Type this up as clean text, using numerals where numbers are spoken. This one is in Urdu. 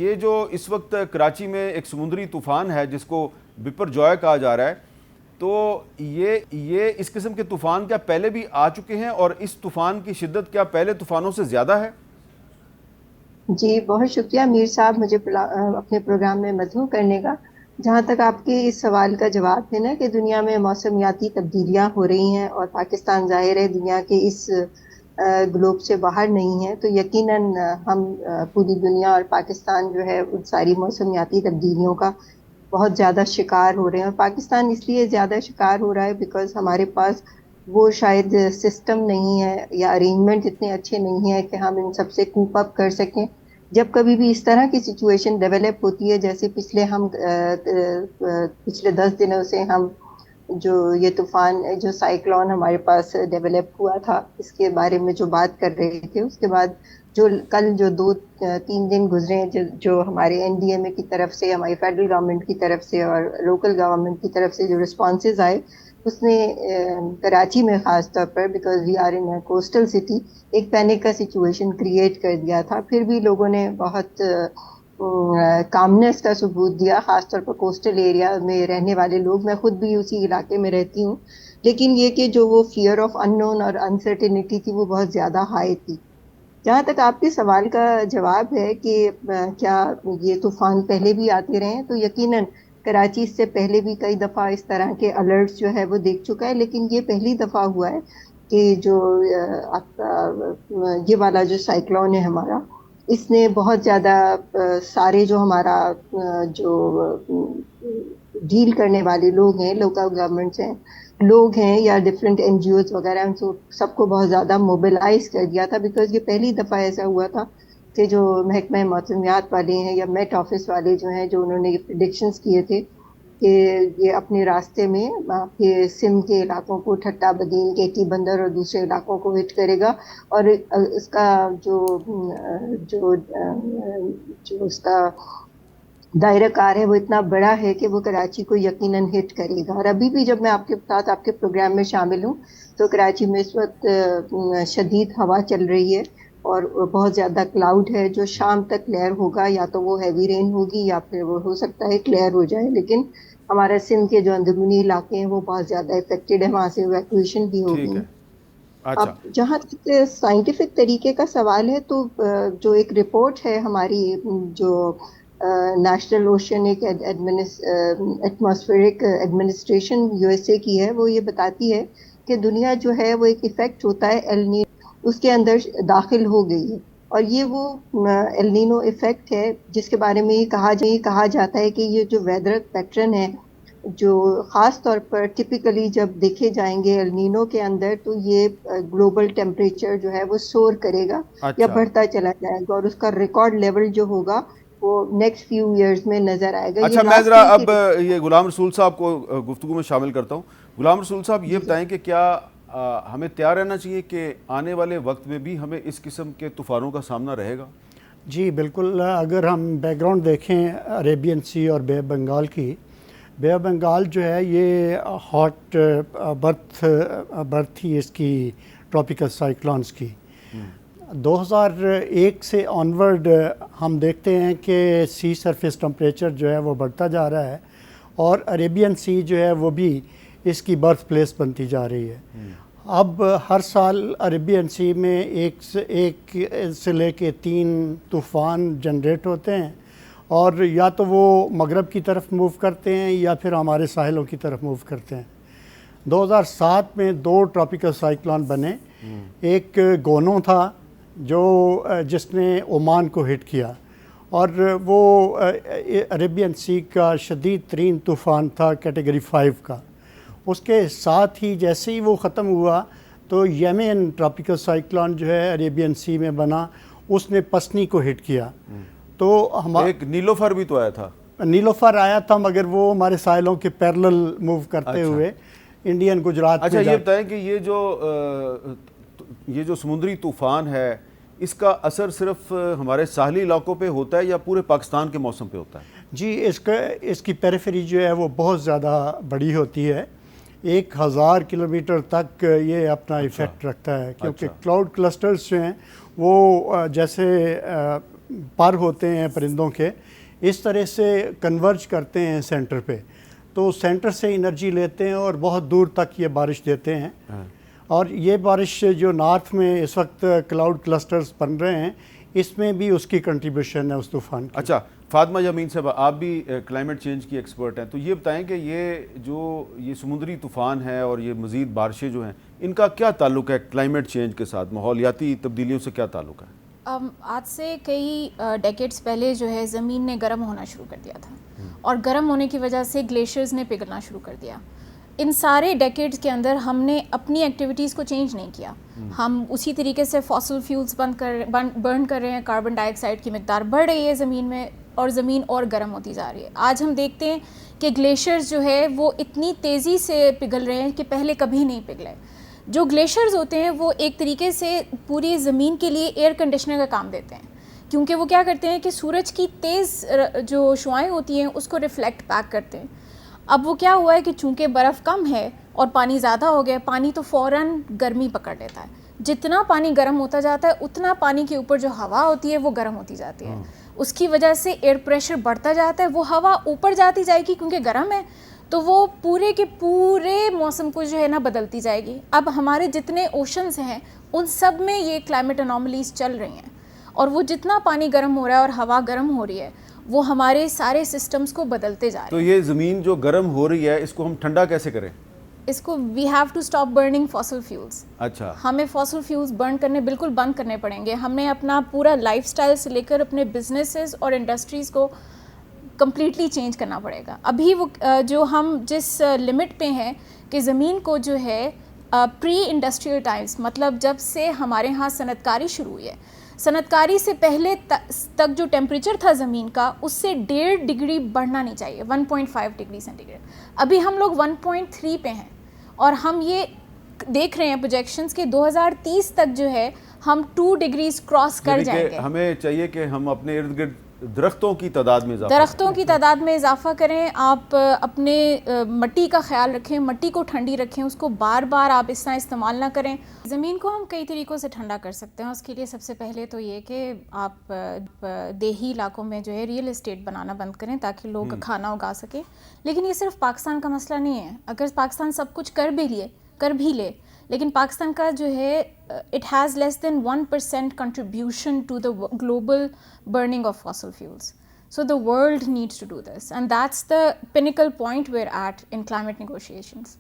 یہ جو اس وقت کراچی میں ایک سمندری طوفان ہے جس کو بپر جوائے کہا جا رہا ہے، تو یہ اس قسم کے طوفان کیا پہلے بھی آ چکے ہیں اور اس طوفان کی شدت کیا پہلے طوفانوں سے زیادہ ہے؟ جی بہت شکریہ میر صاحب مجھے اپنے پروگرام میں مدعو کرنے کا۔ جہاں تک آپ کے اس سوال کا جواب ہے نا کہ دنیا میں موسمیاتی تبدیلیاں ہو رہی ہیں اور پاکستان ظاہر ہے دنیا کے اس گلوب سے باہر نہیں ہے، تو یقیناً ہم پوری دنیا اور پاکستان جو ہے ان ساری موسمیاتی تبدیلیوں کا بہت زیادہ شکار ہو رہے ہیں۔ اور پاکستان اس لیے زیادہ شکار ہو رہا ہے بیکاز ہمارے پاس وہ شاید سسٹم نہیں ہے یا ارینجمنٹ اتنے اچھے نہیں ہے کہ ہم ان سب سے کوپ اپ کر سکیں۔ جب کبھی بھی اس طرح کی سچویشن ڈیولپ ہوتی ہے، جیسے پچھلے 10 دنوں سے ہم جو یہ طوفان جو سائیکلون ہمارے پاس ڈیولپ ہوا تھا اس کے بارے میں جو بات کر رہے تھے، اس کے بعد جو کل جو 2-3 دن گزرے ہیں جو ہمارے NDMA کی طرف سے، ہماری فیڈرل گورنمنٹ کی طرف سے اور لوکل گورنمنٹ کی طرف سے جو رسپانسز آئے، اس نے کراچی میں خاص طور پر because we are in coastal city ایک پینک کا سچویشن کریٹ کر دیا تھا۔ پھر بھی لوگوں نے بہت کامنس کا ثبوت دیا، خاص طور پر کوسٹل ایریا میں رہنے والے لوگ۔ میں خود بھی اسی علاقے میں رہتی ہوں، لیکن یہ کہ جو وہ فیئر آف ان نون اور انسرٹینٹی تھی وہ بہت زیادہ ہائی تھی۔ جہاں تک آپ کے سوال کا جواب ہے کہ کیا یہ طوفان پہلے بھی آتے رہے ہیں، تو یقیناً کراچی اس سے پہلے بھی کئی دفعہ اس طرح کے الرٹس جو ہے وہ دیکھ چکا ہے، لیکن یہ پہلی دفعہ ہوا ہے کہ جو آپ کا یہ والا جو سائیکلون ہے ہمارا، اس نے بہت زیادہ سارے جو ہمارا جو ڈیل کرنے والے لوگ ہیں، لوکل گورنمنٹس ہیں، لوگ ہیں یا ڈفرینٹ NGOs وغیرہ، ان سب کو بہت زیادہ موبلائز کر دیا تھا بیکاز یہ پہلی دفعہ ایسا ہوا تھا کہ جو محکمہ موسمیات والے ہیں یا میٹ آفس والے جو ہیں، جو انہوں نے پریڈکشنز کیے تھے کہ یہ اپنے راستے میں آپ کے سندھ کے علاقوں کو، ٹھٹا بدین، کیٹی بندر اور دوسرے علاقوں کو ہٹ کرے گا، اور اس کا جو جو جو اس کا دائرہ کار ہے وہ اتنا بڑا ہے کہ وہ کراچی کو یقیناً ہٹ کرے گا۔ اور ابھی بھی جب میں آپ کے ساتھ آپ کے پروگرام میں شامل ہوں تو کراچی میں اس وقت شدید ہوا چل رہی ہے اور بہت زیادہ کلاؤڈ ہے، جو شام تک کلیئر ہوگا، یا تو وہ ہیوی رین ہوگی یا پھر وہ ہو سکتا ہے کلیئر ہو جائے، لیکن ہمارا سندھ کے جو اندرونی علاقے ہیں وہ بہت زیادہ افیکٹڈ ہے، وہاں سے ایویکویشن بھی ٹھیک ہوگی۔ ہے، اب اچھا۔ جہاں تک سائنٹیفک طریقے کا سوال ہے تو جو ایک رپورٹ ہے ہماری جو national oceanic atmospheric administration USA کی ہے، وہ یہ بتاتی ہے کہ دنیا جو ہے وہ ایک ایفیکٹ ہوتا ہے ایل نینو، اس کے اندر داخل ہو گئی ہے، اور یہ وہ ایل نینو ایفیکٹ ہے جس کے بارے میں یہ کہا جاتا ہے کہ یہ جو ویدر پیٹرن ہے جو خاص طور پر ٹپیکلی جب دیکھے جائیں گے ایل نینو کے اندر، تو یہ گلوبل ٹیمپریچر جو ہے وہ سور کرے گا یا اچھا بڑھتا چلا جائے گا، اور اس کا ریکارڈ لیول جو ہوگا وہ نیکسٹ فیو ایئرز میں نظر آئے گا۔ یہ اچھا، میں لاسٹ ذرا ایئر کی اب یہ غلام رسول صاحب کو گفتگو میں شامل کرتا ہوں۔ غلام رسول صاحب، یہ جی بتائیں کہ کیا ہمیں تیار رہنا چاہیے کہ آنے والے وقت میں بھی ہمیں اس قسم کے طوفانوں کا سامنا رہے گا؟ جی بالکل، اگر ہم بیک گراؤنڈ دیکھیں عریبین سی اور بے آف بنگال کی، بے آف بنگال جو ہے یہ ہاٹ برتھ تھی اس کی ٹراپیکل سائیکلونز کی۔ 2001 سے آنورڈ ہم دیکھتے ہیں کہ سی سرفیس ٹمپریچر جو ہے وہ بڑھتا جا رہا ہے، اور عریبین سی جو ہے وہ بھی اس کی برتھ پلیس بنتی جا رہی ہے۔ اب ہر سال عریبین سی میں ایک سے لے کے 3 طوفان جنریٹ ہوتے ہیں، اور یا تو وہ مغرب کی طرف موو کرتے ہیں یا پھر ہمارے ساحلوں کی طرف موو کرتے ہیں۔ 2007 میں 2 ٹراپیکل سائیکلون بنے، ایک گونو تھا جس نے عمان کو ہٹ کیا، اور وہ عریبین سی کا شدید ترین طوفان تھا کیٹیگری 5 کا۔ اس کے ساتھ ہی جیسے ہی وہ ختم ہوا تو یمن ٹراپیکل سائیکلون جو ہے عریبین سی میں بنا، اس نے پسنی کو ہٹ کیا۔ تو ایک نیلوفر بھی تو آیا تھا۔ نیلوفر آیا تھا، مگر وہ ہمارے ساحلوں کے پیرلل موو کرتے ہوئے انڈین گجرات میں اچھا، یہ بتائیں کہ یہ جو سمندری طوفان ہے، اس کا اثر صرف ہمارے ساحلی علاقوں پہ ہوتا ہے یا پورے پاکستان کے موسم پہ ہوتا ہے؟ جی، اس کی پیریفری جو ہے وہ بہت زیادہ بڑی ہوتی ہے، 1000 کلومیٹر تک یہ اپنا ایفیکٹ رکھتا ہے، کیونکہ کلاؤڈ کلسٹرز جو ہیں وہ جیسے پر ہوتے ہیں پرندوں کے اس طرح سے کنورج کرتے ہیں سینٹر پہ، تو سینٹر سے انرجی لیتے ہیں اور بہت دور تک یہ بارش دیتے ہیں. اور یہ بارش جو نارتھ میں اس وقت کلاؤڈ کلسٹرز بن رہے ہیں، اس میں بھی اس کی کنٹریبیوشن ہے اس طوفان کی. اچھا فاطمہ یامین صاحب، آپ بھی کلائمیٹ چینج کی ایکسپرٹ ہیں، تو یہ بتائیں کہ یہ سمندری طوفان ہے اور یہ مزید بارشیں جو ہیں، ان کا کیا تعلق ہے کلائمیٹ چینج کے ساتھ، ماحولیاتی تبدیلیوں سے کیا تعلق ہے؟ آج سے کئی ڈیکیڈز پہلے جو ہے زمین نے گرم ہونا شروع کر دیا تھا، اور گرم ہونے کی وجہ سے گلیشیئرز نے پگھلنا شروع کر دیا. ان سارے ڈیکیڈز کے اندر ہم نے اپنی ایکٹیویٹیز کو چینج نہیں کیا. ہم اسی طریقے سے فاسل فیولز برن کر رہے ہیں، کاربن ڈائی آکسائڈ کی مقدار بڑھ رہی ہے زمین میں، اور زمین اور گرم ہوتی جا رہی ہے. آج ہم دیکھتے ہیں کہ گلیشیئرز جو ہے وہ اتنی تیزی سے پگھل رہے ہیں کہ پہلے کبھی نہیں پگھلے. جو گلیشیئرز ہوتے ہیں وہ ایک طریقے سے پوری زمین کے لیے ایئر کنڈیشنر کا کام دیتے ہیں، کیونکہ وہ کیا کرتے ہیں کہ سورج کی تیز جو شعاعیں ہوتی ہیں اس کو ریفلیکٹ بیک کرتے ہیں. اب وہ کیا ہوا ہے کہ چونکہ برف کم ہے اور پانی زیادہ ہو گیا، پانی تو فوراً گرمی پکڑ لیتا ہے. جتنا پانی گرم ہوتا جاتا ہے اتنا پانی کے اوپر جو ہوا ہوتی ہے وہ گرم ہوتی جاتی ہے. اس کی وجہ سے ایئر پریشر بڑھتا جاتا ہے، وہ ہوا اوپر جاتی جائے گی کیونکہ گرم ہے، تو وہ پورے کے پورے موسم کو جو ہے نا بدلتی جائے گی. اب ہمارے جتنے اوشنز ہیں ان سب میں یہ کلائمیٹ انوملیز چل رہی ہیں، اور وہ جتنا پانی گرم ہو رہا ہے اور ہوا گرم ہو رہی ہے وہ ہمارے سارے سسٹمز کو بدلتے جا رہے ہیں. تو یہ زمین جو گرم ہو رہی ہے اس کو ہم ٹھنڈا کیسے کریں؟ اس کو we have to stop burning fossil fuels. اچھا، ہمیں فاسل فیولز برن کرنے بالکل بند کرنے پڑیں گے. ہمیں اپنا پورا لائف سٹائل سے لے کر اپنے بزنسز اور انڈسٹریز کو کمپلیٹلی چینج کرنا پڑے گا. ابھی وہ جو ہم جس لمٹ پہ ہیں کہ زمین کو جو ہے پری انڈسٹریل ٹائمز، مطلب جب سے ہمارے ہاں صنعت کاری شروع ہوئی ہے، صنعت کاری سے پہلے تک جو ٹیمپریچر تھا زمین کا اس سے 1.5 ڈگری بڑھنا نہیں چاہیے، 1.5 ڈگری سینٹی گریڈ. ابھی ہم لوگ 1.3 پہ ہیں، اور ہم یہ دیکھ رہے ہیں پروجیکشنز کہ 2030 تک جو ہے ہم 2 ڈگریز کراس کر جائیں گے. ہمیں چاہیے کہ ہم اپنے ارد گرد درختوں کی تعداد میں اضافہ کریں. آپ اپنے مٹی کا خیال رکھیں، مٹی کو ٹھنڈی رکھیں، اس کو بار بار آپ اس طرح استعمال نہ کریں. زمین کو ہم کئی طریقوں سے ٹھنڈا کر سکتے ہیں. اس کے لیے سب سے پہلے تو یہ کہ آپ دیہی علاقوں میں جو ہے ریئل اسٹیٹ بنانا بند کریں تاکہ لوگ کھانا اگا سکیں. لیکن یہ صرف پاکستان کا مسئلہ نہیں ہے. اگر پاکستان سب کچھ کر بھی لے لیکن پاکستان کا جو ہے it has less than 1% contribution to the global burning of fossil fuels. So the world needs to do this, and that's the pinnacle point we're at in climate negotiations.